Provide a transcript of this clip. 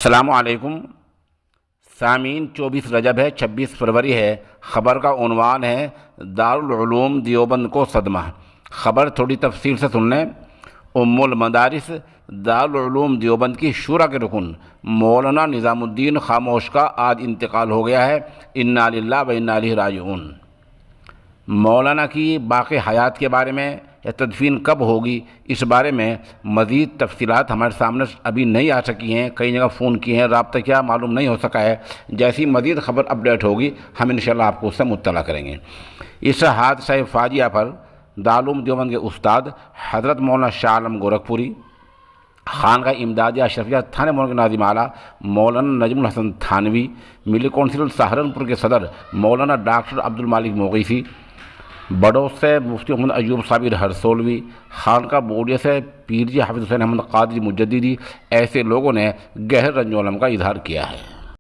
السلام علیکم سامعین، 24 رجب ہے، 26 فروری ہے۔ خبر کا عنوان ہے دارالعلوم دیوبند کو صدمہ۔ خبر تھوڑی تفصیل سے سن لیں۔ ام المدارس دارالعلوم دیوبند کی شورا کے رکن مولانا نظام الدین خاموش کا آج انتقال ہو گیا ہے۔ انا للہ و انا الیہ راجعون۔ مولانا کی باقی حیات کے بارے میں یا تدفین کب ہوگی، اس بارے میں مزید تفصیلات ہمارے سامنے ابھی نہیں آ سکی ہیں۔ کئی جگہ فون کیے ہیں، رابطہ کیا، معلوم نہیں ہو سکا ہے۔ جیسی مزید خبر اپڈیٹ ہوگی ہم انشاءاللہ آپ کو اس سے مطلع کریں گے۔ اس حادثہ فاجعہ پر دارالعلوم دیوبند کے استاد حضرت مولانا شاہ عالم گورکھپوری، خانقاہ امدادیہ اشرفیہ تھانہ مولانا کے ناظم اعلیٰ مولانا نجم الحسن تھانوی، ملی کونسل سہارنپور کے صدر مولانا ڈاکٹر عبدالمالک مغیثی، بڑوس سے مفتی محمد ایوب صابر ہرسولوی، خانقاہ بورڈیا سے پیر جی حافظ حسین احمد قادری مجددی، ایسے لوگوں نے گہرے رنج و الم کا اظہار کیا ہے۔